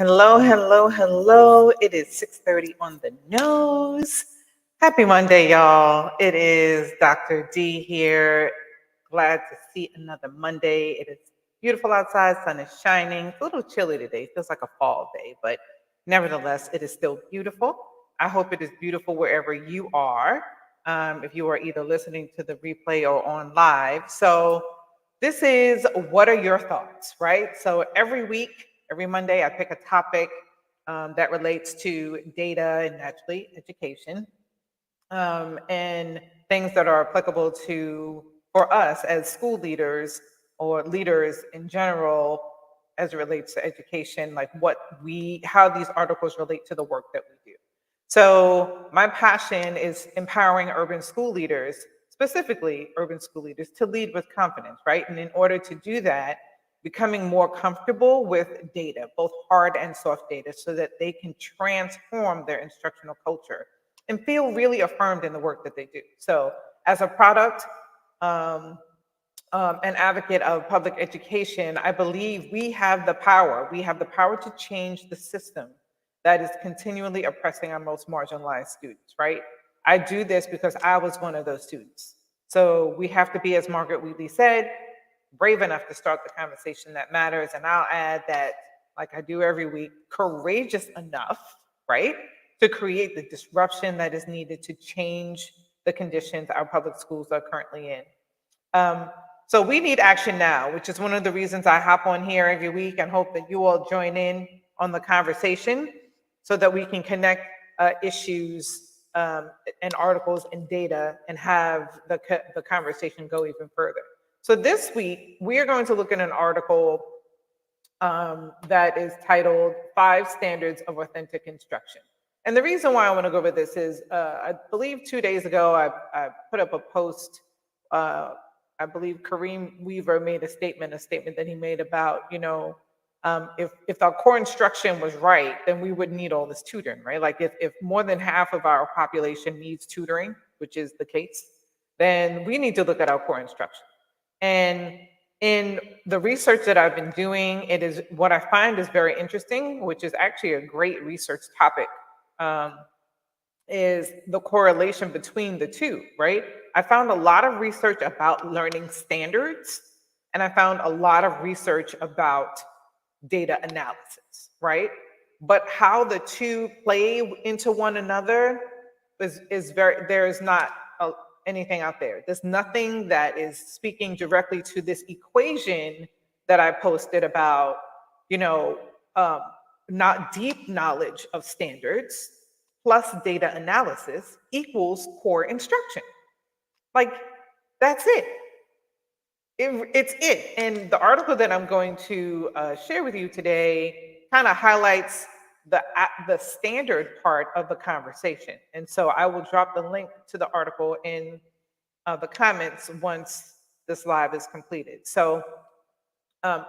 Hello, hello, hello. It is 6:30 on the nose. Happy Monday, y'all. It is Dr. D here. Glad to see another Monday. It is beautiful outside. Sun is shining. It's a little chilly today. Feels like a fall day, but nevertheless, it is still beautiful. I hope it is beautiful wherever you are. If you are either listening to the replay or on live. So this is what are your thoughts, right? So every week, every Monday, I pick a topic that relates to data and naturally education, and things that are applicable to for us as school leaders or leaders in general as it relates to education, like how these articles relate to the work that we do. So my passion is empowering urban school leaders, specifically urban school leaders, to lead with confidence, right? And in order to do that, becoming more comfortable with data, both hard and soft data, so that they can transform their instructional culture and feel really affirmed in the work that they do. So as a product, um, an advocate of public education, I believe we have the power. We have the power to change the system that is continually oppressing our most marginalized students, right? I do this because I was one of those students. So we have to be, as Margaret Wheatley said, brave enough to start the conversation that matters. And I'll add that, like I do every week, courageous enough, right, to create the disruption that is needed to change the conditions our public schools are currently in. So we need action now, which is one of the reasons I hop on here every week and hope that you all join in on the conversation so that we can connect issues and articles and data and have the conversation go even further. So this week, we are going to look at an article that is titled Five Standards of Authentic Instruction. And the reason why I want to go over this is I believe 2 days ago, I put up a post. I believe Kareem Weaver made a statement that he made about, if our core instruction was right, then we wouldn't need all this tutoring, right? Like if more than half of our population needs tutoring, which is the case, then we need to look at our core instruction. And in the research that I've been doing, it is what I find is very interesting, which is actually a great research topic, is the correlation between the two, right? I found a lot of research about learning standards, and I found a lot of research about data analysis, right? But how the two play into one another there is not anything out there. There's nothing that is speaking directly to this equation that I posted about, you know, um, not deep knowledge of standards plus data analysis equals core instruction. Like, that's it. It's it. And the article that I'm going to share with you today kind of highlights the standard part of the conversation. And so I will drop the link to the article in the comments once this live is completed. So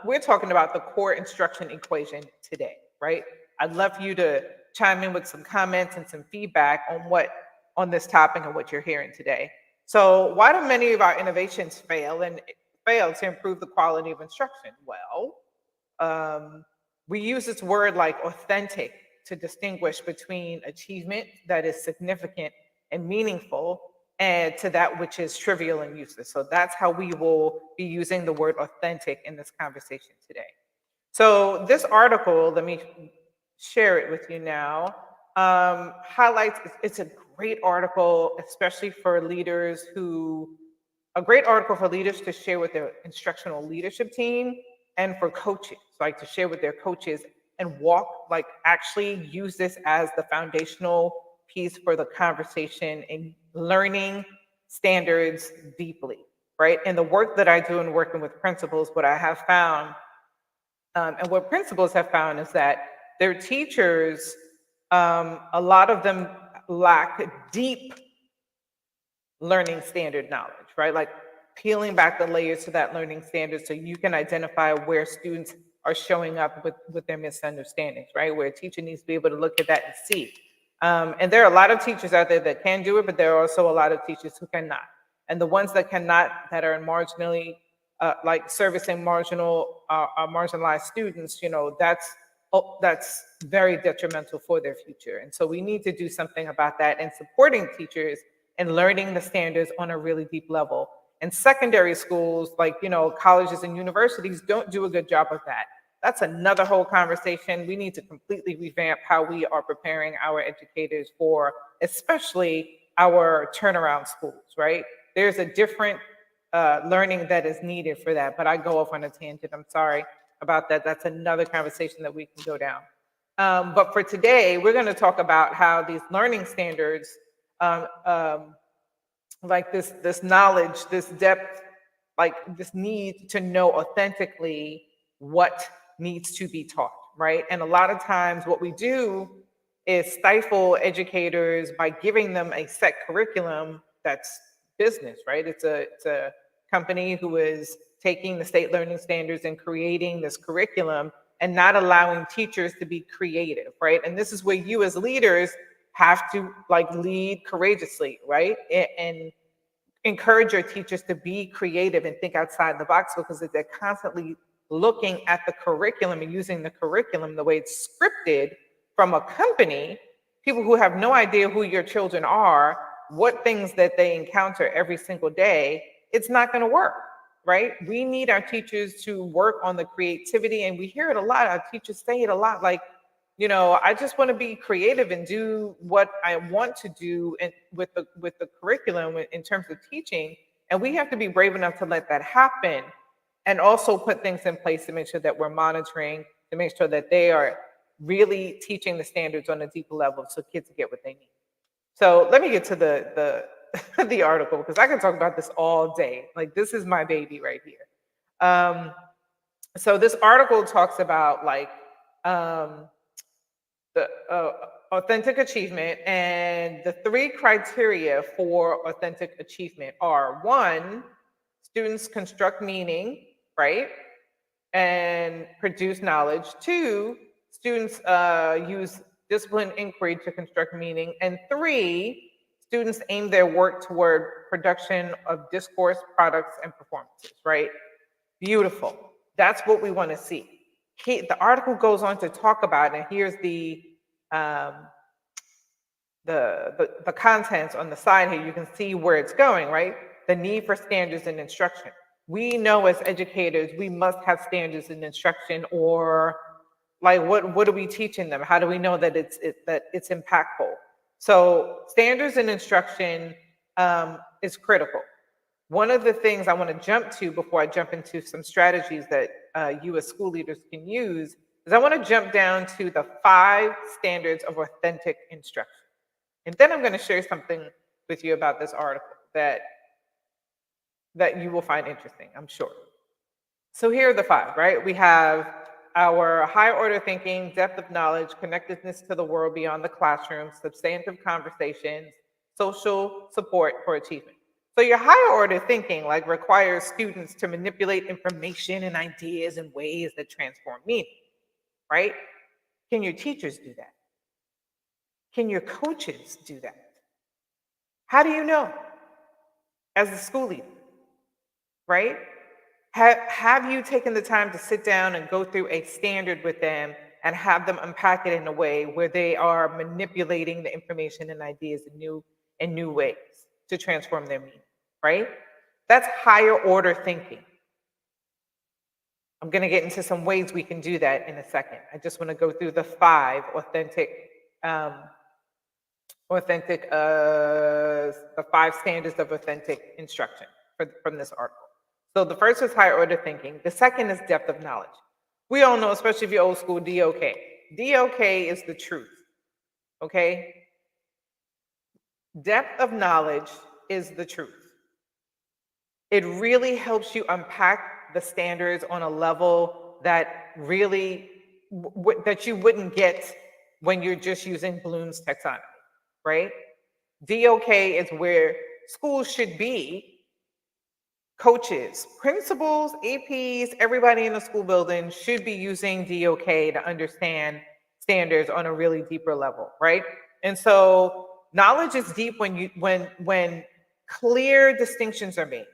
we're talking about the core instruction equation today, right? I'd love for you to chime in with some comments and some feedback on this topic and what you're hearing today. So why do many of our innovations fail to improve the quality of instruction? Well, we use this word like authentic to distinguish between achievement that is significant and meaningful and to that which is trivial and useless. So that's how we will be using the word authentic in this conversation today. So this article, let me share it with you now, highlights, it's a great article, especially for leaders a great article for leaders to share with their instructional leadership team and for coaches, like to share with their coaches and actually use this as the foundational piece for the conversation and learning standards deeply, right? And the work that I do in working with principals, what I have found, and what principals have found is that their teachers, a lot of them lack deep learning standard knowledge, right? Like peeling back the layers to that learning standard so you can identify where students are showing up with their misunderstandings, right? Where a teacher needs to be able to look at that and see. And there are a lot of teachers out there that can do it, but there are also a lot of teachers who cannot. And the ones that cannot, that are marginally, like servicing marginalized students, that's that's very detrimental for their future. And so we need to do something about that and supporting teachers and learning the standards on a really deep level. And secondary schools, like, colleges and universities, don't do a good job of that. That's another whole conversation. We need to completely revamp how we are preparing our educators for, especially our turnaround schools, right? There's a different learning that is needed for that. But I go off on a tangent. I'm sorry about that. That's another conversation that we can go down. But for today, we're going to talk about how these learning standards, um, um, like this knowledge, this depth, like this need to know authentically what needs to be taught, right? And a lot of times what we do is stifle educators by giving them a set curriculum that's business, right? It's a company who is taking the state learning standards and creating this curriculum and not allowing teachers to be creative, right? And this is where you as leaders have to like lead courageously, right? And encourage your teachers to be creative and think outside the box, because if they're constantly looking at the curriculum and using the curriculum the way it's scripted from a company, people who have no idea who your children are, what things that they encounter every single day, it's not going to work, right? We need our teachers to work on the creativity, and we hear it a lot. Our teachers say it a lot, like, I just want to be creative and do what I want to do and with the curriculum in terms of teaching. And we have to be brave enough to let that happen, and also put things in place to make sure that we're monitoring, to make sure that they are really teaching the standards on a deeper level so kids get what they need. So let me get to the the article, because I can talk about this all day. Like, this is my baby right here. Um, so this article talks about like the authentic achievement, and the three criteria for authentic achievement are: one, students construct meaning, right, and produce knowledge; two, students use disciplined inquiry to construct meaning; and three, students aim their work toward production of discourse, products, and performances, right? Beautiful. That's what we want to see. The article goes on to talk about, and here's um, the contents on the side here. You can see where it's going, right? The need for standards in instruction. We know as educators we must have standards in instruction, or like what are we teaching them? How do we know that it's impactful? So standards in instruction is critical. One of the things I want to jump to before I jump into some strategies that you as school leaders can use is I want to jump down to the 5 standards of authentic instruction. And then I'm going to share something with you about this article that you will find interesting, I'm sure. So here are the 5, right? We have our higher order thinking, depth of knowledge, connectedness to the world beyond the classroom, substantive conversations, social support for achievement. So your higher order thinking like requires students to manipulate information and ideas in ways that transform meaning, right? Can your teachers do that? Can your coaches do that? How do you know as a school leader, right? Have you taken the time to sit down and go through a standard with them and have them unpack it in a way where they are manipulating the information and ideas in new ways to transform their meaning, right? That's higher order thinking. I'm going to get into some ways we can do that in a second. I just want to go through the 5 um, the 5 standards of authentic instruction from this article. So the first is higher order thinking. The second is depth of knowledge. We all know, especially if you're old school, DOK. DOK is the truth, okay? Depth of knowledge is the truth. It really helps you unpack the standards on a level that really, that you wouldn't get when you're just using Bloom's taxonomy, right? DOK is where schools should be. Coaches, principals, APs, everybody in the school building should be using DOK to understand standards on a really deeper level, right? And so knowledge is deep when clear distinctions are made,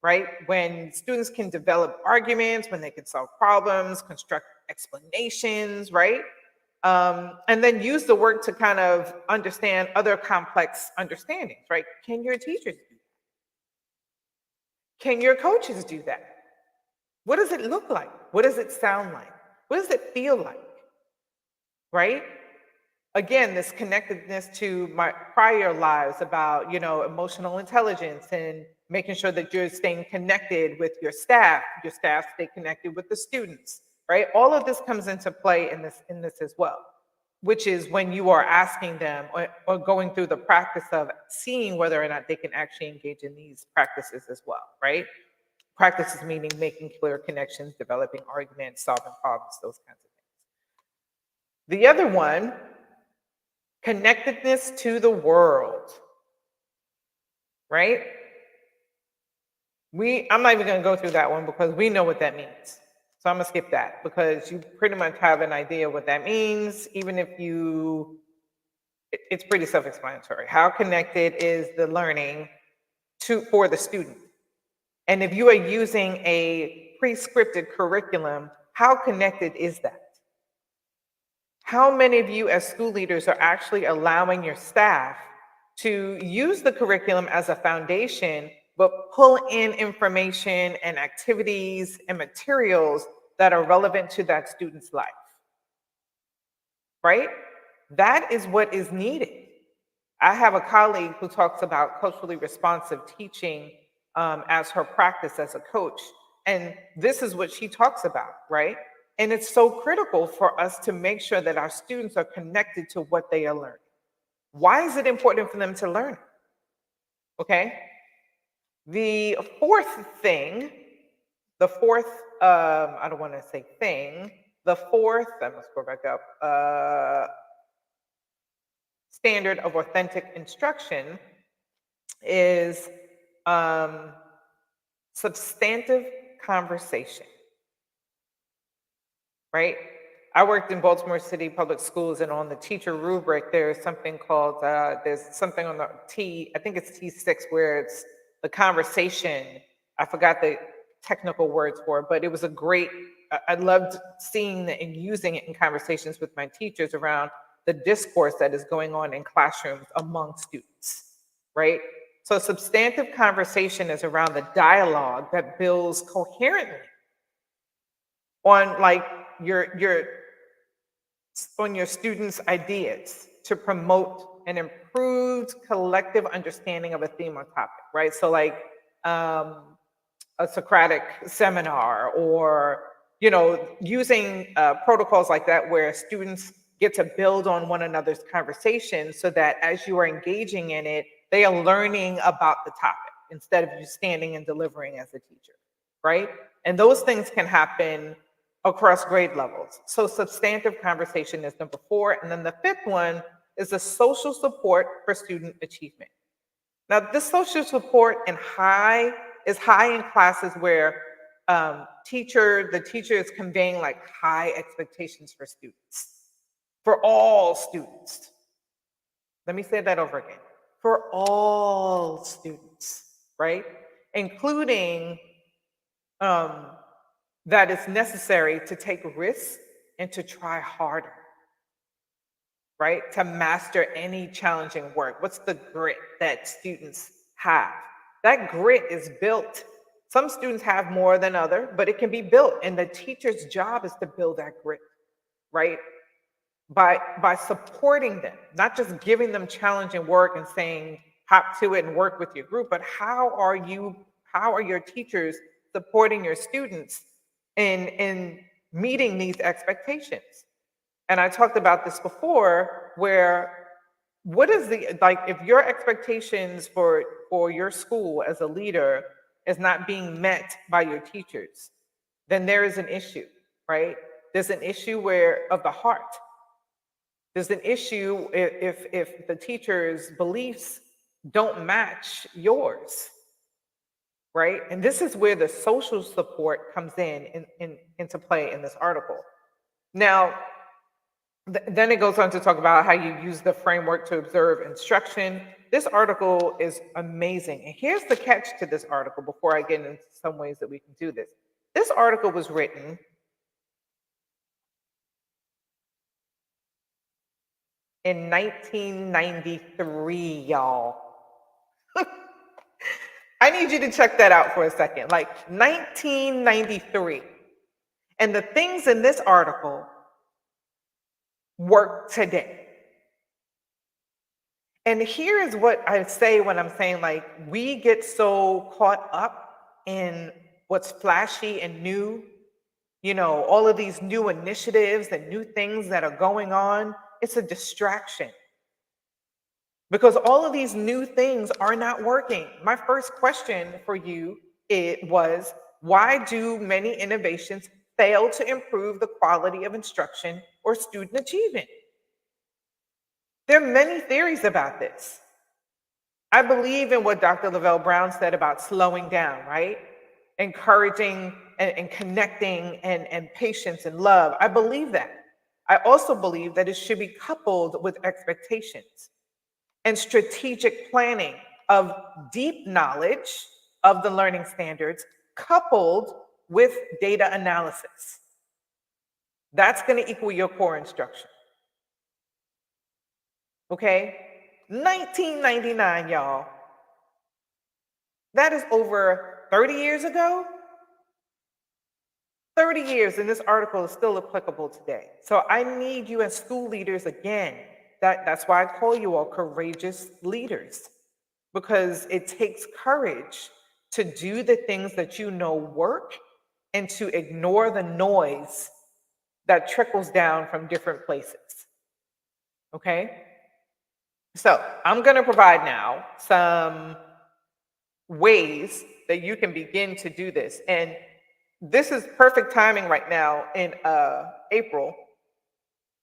right? When students can develop arguments, when they can solve problems, construct explanations, right? And then use the work to kind of understand other complex understandings, right? Can your teachers do that? Can your coaches do that? What does it look like? What does it sound like? What does it feel like? Right? Again, this connectedness to my prior lives about, emotional intelligence and making sure that you're staying connected with your staff stay connected with the students, right? All of this comes into play in this as well, which is when you are asking them or going through the practice of seeing whether or not they can actually engage in these practices as well, right? Practices meaning making clear connections, developing arguments, solving problems, those kinds of things. The other one, connectedness to the world, right? I'm not even going to go through that one because we know what that means. So I'm going to skip that because you pretty much have an idea what that means, even if it's pretty self-explanatory. How connected is the learning for the student? And if you are using a pre-scripted curriculum, how connected is that? How many of you as school leaders are actually allowing your staff to use the curriculum as a foundation, but pull in information and activities and materials that are relevant to that student's life, right? That is what is needed. I have a colleague who talks about culturally responsive teaching as her practice as a coach. And this is what she talks about, right? And it's so critical for us to make sure that our students are connected to what they are learning. Why is it important for them to learn? Okay. The fourth thing, I don't want to say thing, I must go back up, standard of authentic instruction is substantive conversation, right? I worked in Baltimore City Public Schools, and on the teacher rubric, there's something called, there's something on the I think it's T6, where it's the conversation. I forgot the technical words for it, but it was a great, I loved seeing it and using it in conversations with my teachers around the discourse that is going on in classrooms among students, right? So substantive conversation is around the dialogue that builds coherently on like your on your students' ideas to promote an improved collective understanding of a theme or topic, right? So like a Socratic seminar, or using protocols like that where students get to build on one another's conversation so that as you are engaging in it, they are learning about the topic instead of you standing and delivering as a teacher, right? And those things can happen across grade levels. So substantive conversation is number 4. And then the 5th one is the social support for student achievement. Now, this social support is high in classes where the teacher is conveying like high expectations for students, for all students. Let me say that over again. For all students, right? Including that it's necessary to take risks and to try harder, right? To master any challenging work. What's the grit that students have? That grit is built. Some students have more than other, but it can be built. And the teacher's job is to build that grit, right? By supporting them, not just giving them challenging work and saying, hop to it and work with your group, but how are your teachers supporting your students in meeting these expectations? And I talked about this before, where what is if your expectations for your school as a leader is not being met by your teachers, then there is an issue, right? There's an issue of the heart. There's an issue if the teacher's beliefs don't match yours, right? And this is where the social support comes into play in this article. Now, then it goes on to talk about how you use the framework to observe instruction. This article is amazing. And here's the catch to this article before I get into some ways that we can do this. This article was written in 1993, y'all. I need you to check that out for a second. Like 1993. And the things in this article work today. And here is what I say when I'm saying, like, we get so caught up in what's flashy and new, all of these new initiatives and new things that are going on. It's a distraction because all of these new things are not working. My first question for you it was, why do many innovations fail to improve the quality of instruction or student achievement? There are many theories about this. I believe in what Dr. Lavelle Brown said about slowing down, right? Encouraging and connecting and patience and love. I believe that. I also believe that it should be coupled with expectations and strategic planning of deep knowledge of the learning standards coupled with data analysis. That's going to equal your core instruction. Okay? 1999, y'all. That is over 30 years ago. 30 years, and this article is still applicable today. So I need you as school leaders again. That's why I call you all courageous leaders, because it takes courage to do the things that you know work and to ignore the noise that trickles down from different places. Okay? So I'm going to provide now some ways that you can begin to do this. And this is perfect timing right now in April.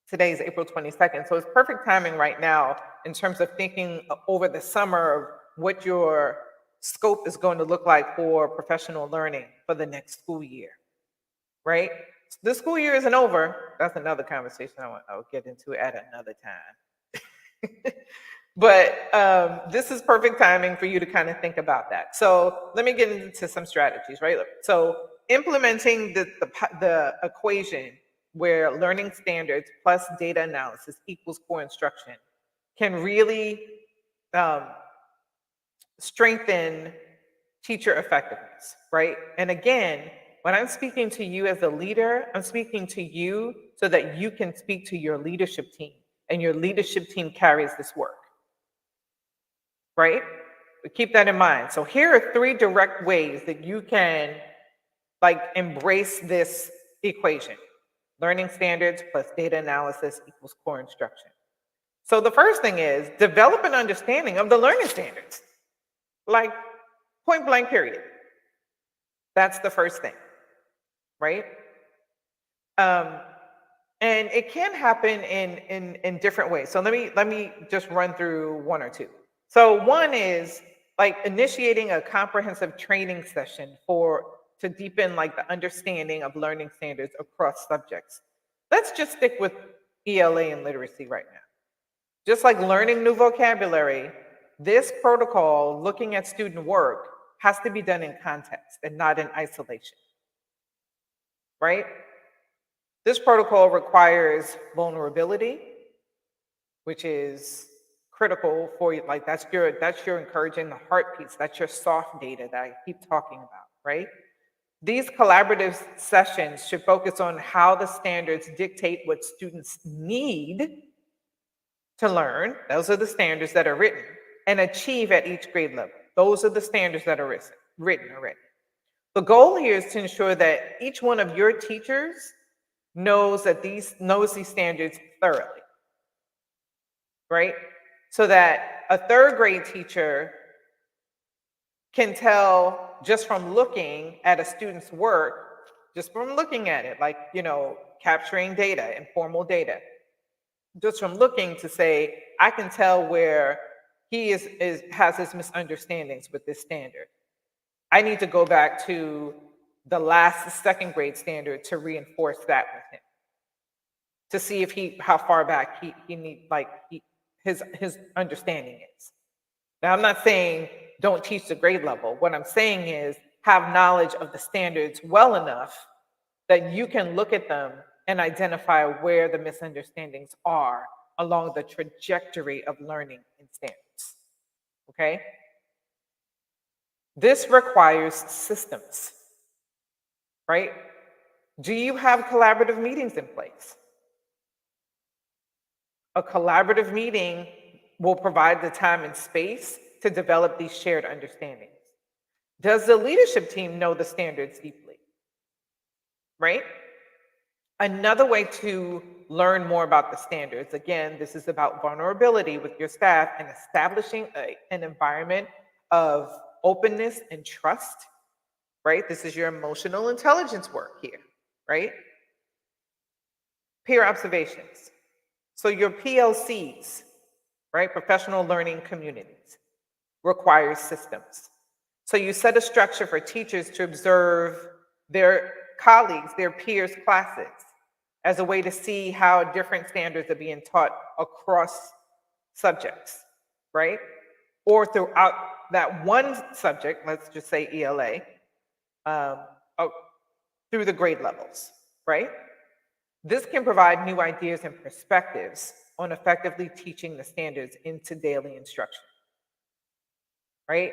Today is April 22nd. So it's perfect timing right now in terms of thinking over the summer of what your scope is going to look like for professional learning for the next school year, right? The school year isn't over. That's another conversation I'll get into at another time. But this is perfect timing for you to kind of think about that. So let me get into some strategies, right? So implementing the equation where learning standards plus data analysis equals core instruction can really strengthen teacher effectiveness, right? And again, when I'm speaking to you as a leader, I'm speaking to you so that you can speak to your leadership team and your leadership team carries this work. Right? But keep that in mind. So here are 3 direct ways that you can embrace this equation. Learning standards plus data analysis equals core instruction. So the first thing is develop an understanding of the learning standards. Like point blank period. That's the first thing. Right? And it can happen in different ways. So let me just run through 1 or 2. So one is initiating a comprehensive training session to deepen the understanding of learning standards across subjects. Let's just stick with ELA and literacy right now. Just like learning new vocabulary, this protocol looking at student work has to be done in context and not in isolation. Right? This protocol requires vulnerability, which is critical for you. That's your encouraging the heart piece. That's your soft data that I keep talking about, right? These collaborative sessions should focus on how the standards dictate what students need to learn. Those are the standards that are written and achieve at each grade level. Those are the standards that are written already. The goal here is to ensure that each one of your teachers knows these standards thoroughly, right? So that a 3rd grade teacher can tell just from looking at a student's work, just from looking at it, capturing data, informal data, just from looking to say, I can tell where he has his misunderstandings with this standard. I need to go back to the last 2nd grade standard to reinforce that with him, to see how far back he needs, his understanding is. Now, I'm not saying don't teach the grade level. What I'm saying is have knowledge of the standards well enough that you can look at them and identify where the misunderstandings are along the trajectory of learning and standards. Okay? This requires systems, right? Do you have collaborative meetings in place? A collaborative meeting will provide the time and space to develop these shared understandings. Does the leadership team know the standards deeply? Right? Another way to learn more about the standards, again, this is about vulnerability with your staff and establishing an environment of openness and trust, right? This is your emotional intelligence work here, right? Peer observations. So your PLCs, right? Professional learning communities, requires systems. So you set a structure for teachers to observe their colleagues, their peers' classes, as a way to see how different standards are being taught across subjects, right? Or throughout that one subject, let's just say ELA, um, uh, through the grade levels, right? This can provide new ideas and perspectives on effectively teaching the standards into daily instruction, right?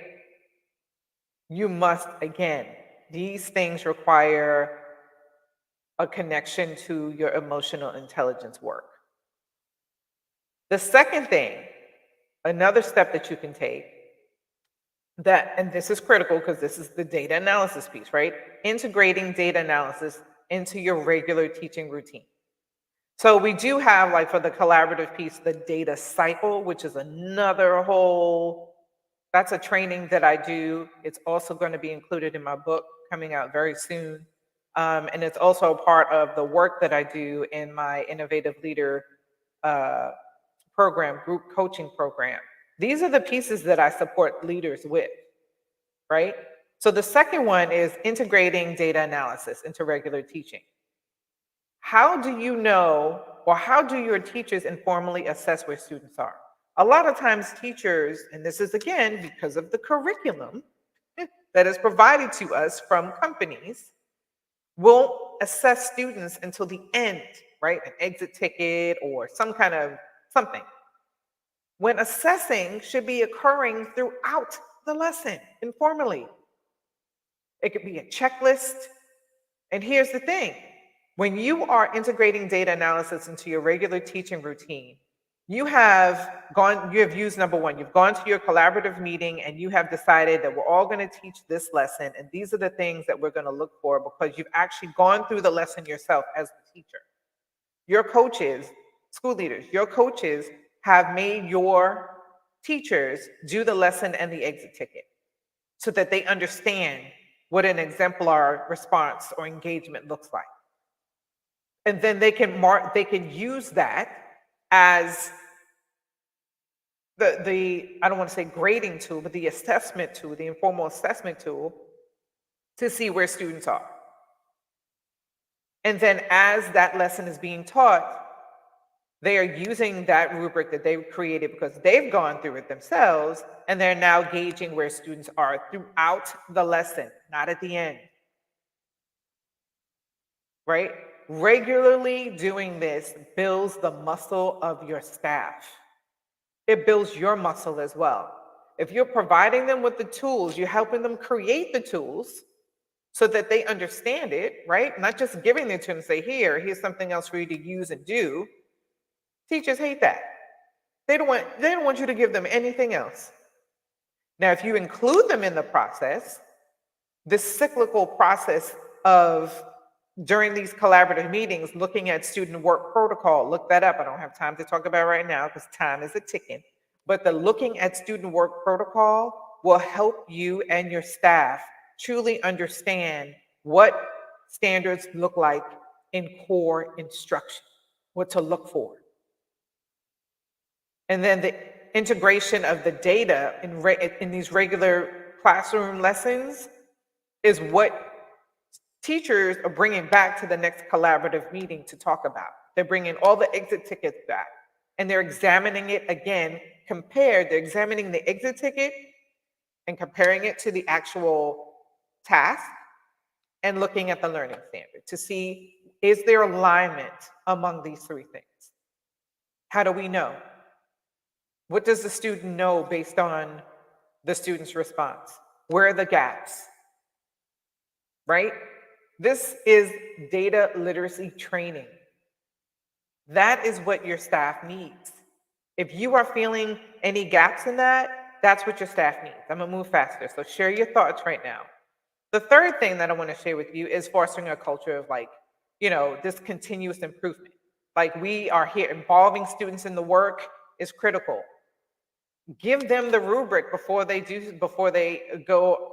You must, again, these things require a connection to your emotional intelligence work. The second thing, another step that you can take, that, and this is critical because this is the data analysis piece, right? Integrating data analysis into your regular teaching routine. So we do have, like for the collaborative piece, the data cycle, which is another whole, that's a training that I do. It's also going to be included in my book coming out very soon. And it's also a part of the work that I do in my Innovative Leader uh, program, group coaching program. These are the pieces that I support leaders with, right? So the second one is integrating data analysis into regular teaching. How do you know, or how do your teachers informally assess where students are? A lot of times teachers, and this is again because of the curriculum that is provided to us from companies, won't assess students until the end, right? An exit ticket or some kind of something. When assessing should be occurring throughout the lesson informally. It could be a checklist. And here's the thing, when you are integrating data analysis into your regular teaching routine, you have used number one, you've gone to your collaborative meeting and you have decided that we're all going to teach this lesson. And these are the things that we're going to look for because you've actually gone through the lesson yourself as the teacher. Your coaches, school leaders, your coaches have made your teachers do the lesson and the exit ticket so that they understand what an exemplar response or engagement looks like. And then they can use that as the I don't want to say grading tool, but the assessment tool, the informal assessment tool to see where students are. And then as that lesson is being taught, they are using that rubric that they've created because they've gone through it themselves, and they're now gauging where students are throughout the lesson, not at the end. Right? Regularly doing this builds the muscle of your staff. It builds your muscle as well. If you're providing them with the tools, you're helping them create the tools so that they understand it, right? Not just giving it to them and say, here's something else for you to use and do. Teachers hate that. They don't want you to give them anything else. Now, if you include them in the process, this cyclical process of during these collaborative meetings, looking at student work protocol, look that up. I don't have time to talk about it right now because time is a ticking. But the looking at student work protocol will help you and your staff truly understand what standards look like in core instruction, what to look for. And then the integration of the data in these regular classroom lessons is what teachers are bringing back to the next collaborative meeting to talk about. They're bringing all the exit tickets back and they're examining it again, they're examining the exit ticket and comparing it to the actual task and looking at the learning standard to see, is there alignment among these three things? How do we know? What does the student know based on the student's response? Where are the gaps, right? This is data literacy training. That is what your staff needs. If you are feeling any gaps in that, that's what your staff needs. I'm gonna move faster. So share your thoughts right now. The third thing that I want to share with you is fostering a culture of this continuous improvement. Like we are here, involving students in the work is critical. Give them the rubric before they go,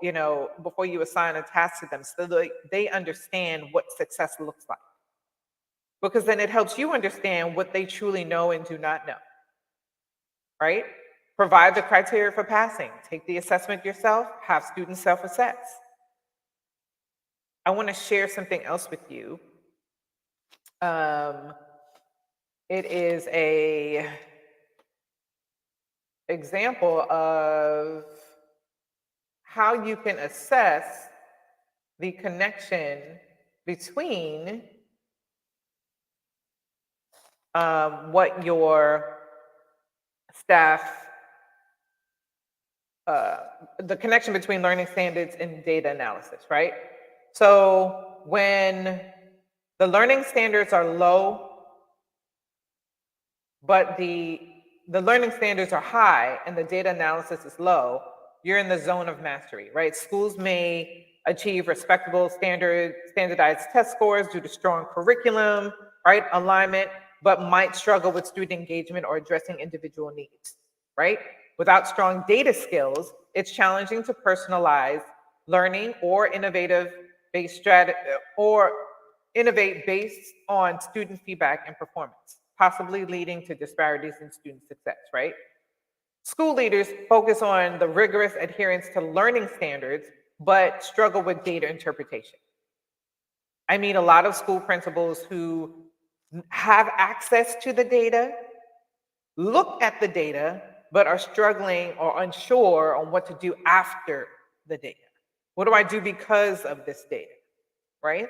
before you assign a task to them so that they understand what success looks like. Because then it helps you understand what they truly know and do not know, right? Provide the criteria for passing. Take the assessment yourself, have students self-assess. I want to share something else with you. Um, it is a example of how you can assess the connection between what your staff, the connection between learning standards and data analysis, right? So when the learning standards are low, but the learning standards are high and the data analysis is low, you're in the zone of mastery, right? Schools may achieve respectable standardized test scores due to strong curriculum, right? Alignment, but might struggle with student engagement or addressing individual needs, right? Without strong data skills, it's challenging to personalize learning or innovate based on student feedback and performance, possibly leading to disparities in student success, right? School leaders focus on the rigorous adherence to learning standards, but struggle with data interpretation. I meet a lot of school principals who have access to the data, look at the data, but are struggling or unsure on what to do after the data. What do I do because of this data, right?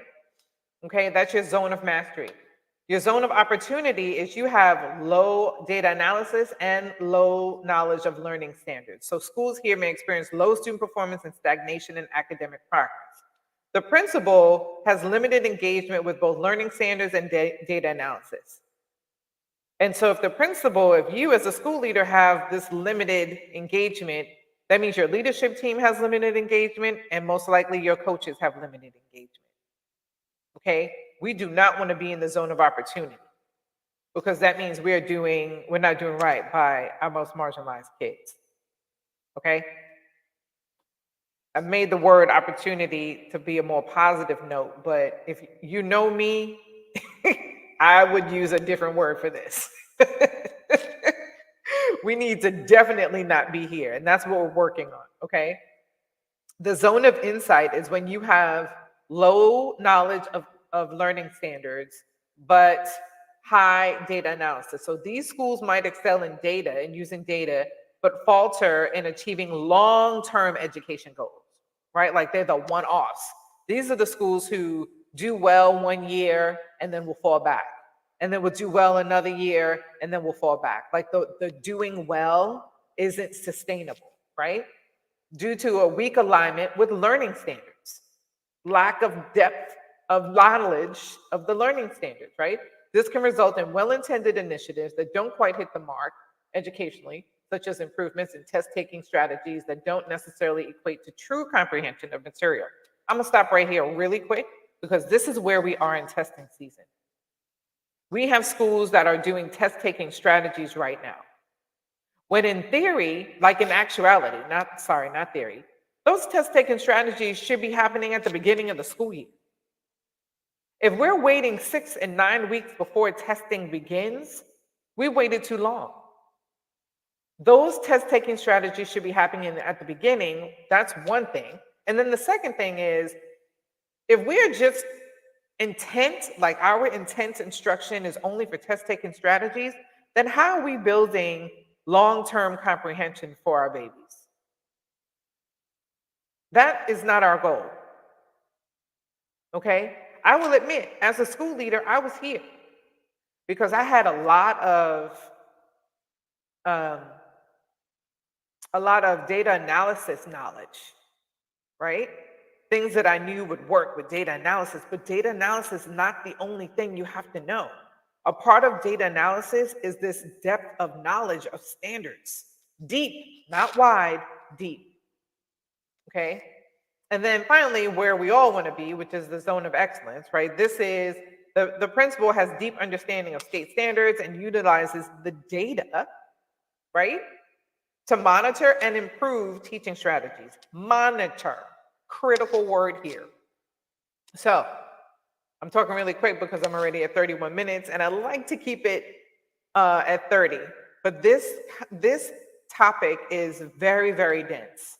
Okay, that's your zone of mastery. Your zone of opportunity is you have low data analysis and low knowledge of learning standards. So schools here may experience low student performance and stagnation in academic progress. The principal has limited engagement with both learning standards and data analysis. And so if you as a school leader have this limited engagement, that means your leadership team has limited engagement and most likely your coaches have limited engagement. Okay, we do not want to be in the zone of opportunity because that means we're not doing right by our most marginalized kids. Okay, I've made the word opportunity to be a more positive note, but if you know me, I would use a different word for this. We need to definitely not be here, and that's what we're working on. Okay, the zone of insight is when you have low knowledge of learning standards, but high data analysis. So these schools might excel in data and using data, but falter in achieving long-term education goals, right? Like they're the one-offs. These are the schools who do well one year and then will fall back. And then will do well another year and then will fall back. Like the doing well isn't sustainable, right? Due to a weak alignment with learning standards, lack of depth of knowledge of the learning standards, right? This can result in well-intended initiatives that don't quite hit the mark educationally, such as improvements in test-taking strategies that don't necessarily equate to true comprehension of material. I'm gonna stop right here really quick because this is where we are in testing season. We have schools that are doing test-taking strategies right now. When in theory, like in actuality, not theory, those test taking strategies should be happening at the beginning of the school year. If we're waiting 6 and 9 weeks before testing begins, we waited too long. Those test taking strategies should be happening at the beginning. That's one thing. And then the second thing is, if we're just like our intent instruction is only for test taking strategies, then how are we building long-term comprehension for our babies? That is not our goal. Okay? I will admit, as a school leader, I was here because I had a lot of um, a lot of data analysis knowledge, right? Things that I knew would work with data analysis, but data analysis is not the only thing you have to know. A part of data analysis is this depth of knowledge of standards. Deep, not wide, deep. Okay? And then finally, where we all want to be, which is the zone of excellence, right? This is the principal has deep understanding of state standards and utilizes the data, right, to monitor and improve teaching strategies. Monitor, critical word here. So I'm talking really quick because I'm already at 31 minutes and I like to keep it at 30. But this topic is very, very dense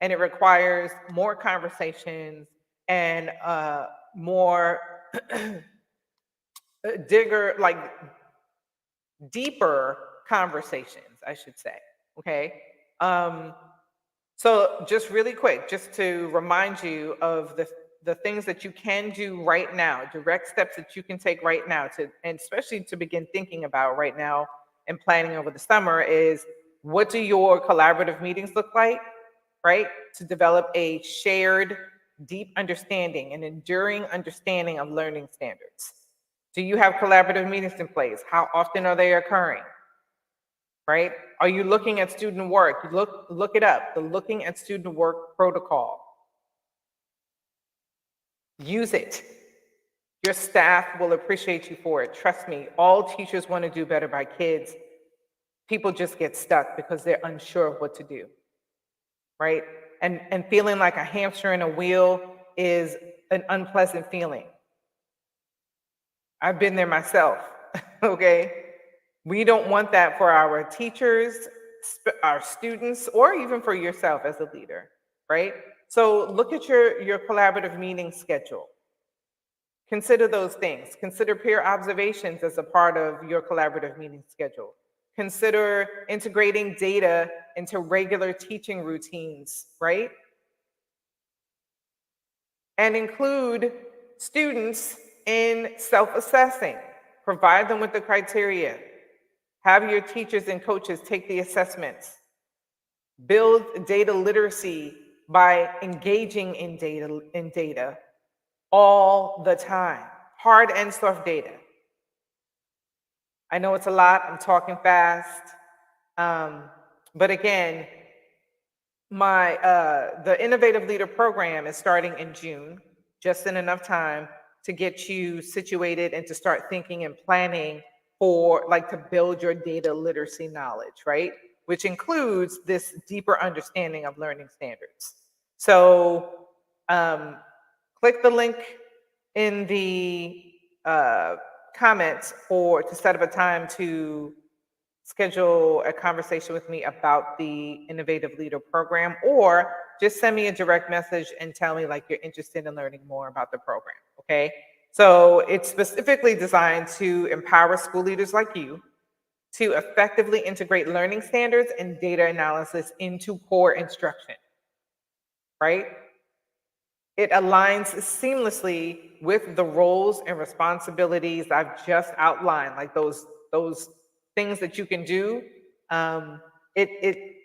and it requires more conversations and more like deeper conversations, I should say. Okay. Um, so just really quick, just to remind you of the things that you can do right now, direct steps that you can take right now to, and especially to begin thinking about right now and planning over the summer is what do your collaborative meetings look like, right? To develop a shared, deep understanding and enduring understanding of learning standards. Do you have collaborative meetings in place? How often are they occurring? Right? Are you looking at student work? Look it up. The looking at student work protocol. Use it. Your staff will appreciate you for it. Trust me, all teachers want to do better by kids. People just get stuck because they're unsure of what to do. Right? And feeling like a hamster in a wheel is an unpleasant feeling. I've been there myself. Okay? We don't want that for our teachers, our students, or even for yourself as a leader, right? So look at your collaborative meeting schedule. Consider those things. Consider peer observations as a part of your collaborative meeting schedule. Consider integrating data into regular teaching routines, right? And include students in self-assessing. Provide them with the criteria. Have your teachers and coaches take the assessments. Build data literacy by engaging in data all the time, hard and soft data. I know it's a lot, I'm talking fast. But again, the Innovative Leader Program is starting in June, just in enough time to get you situated and to start thinking and planning for to build your data literacy knowledge, right? Which includes this deeper understanding of learning standards. So click the link in the comments to set up a time to schedule a conversation with me about the Innovative Leader Program, or just send me a direct message and tell me you're interested in learning more about the program, okay? So it's specifically designed to empower school leaders like you to effectively integrate learning standards and data analysis into core instruction, right? It aligns seamlessly with the roles and responsibilities I've just outlined, like those things that you can do. It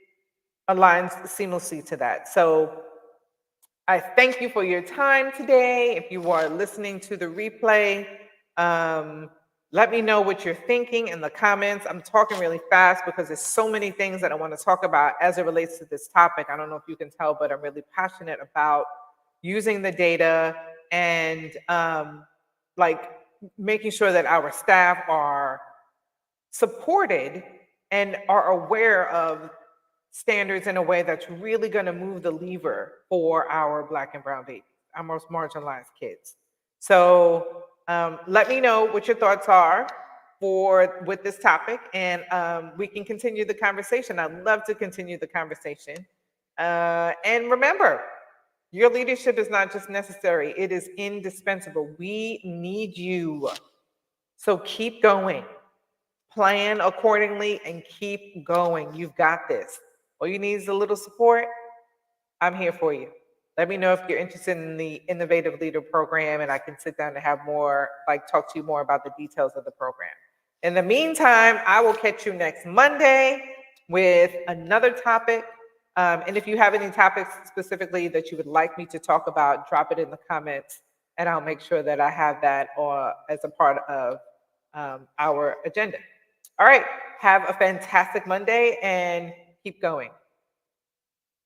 aligns seamlessly to that. So I thank you for your time today. If you are listening to the replay, let me know what you're thinking in the comments. I'm talking really fast because there's so many things that I want to talk about as it relates to this topic. I don't know if you can tell, but I'm really passionate about using the data and making sure that our staff are supported and are aware of standards in a way that's really going to move the lever for our Black and brown babies, our most marginalized kids. So let me know what your thoughts are with this topic, and we can continue the conversation. I'd love to continue the conversation. And remember, your leadership is not just necessary, it is indispensable. We need you. So keep going. Plan accordingly and keep going. You've got this. All you need is a little support. I'm here for you. Let me know if you're interested in the Innovative Leader Program, and I can sit down and have more, talk to you more about the details of the program. In the meantime, I will catch you next Monday. with another topic. And if you have any topics specifically that you would like me to talk about, drop it in the comments, and I'll make sure that I have that or as a part of our agenda. All right. Have a fantastic Monday and keep going.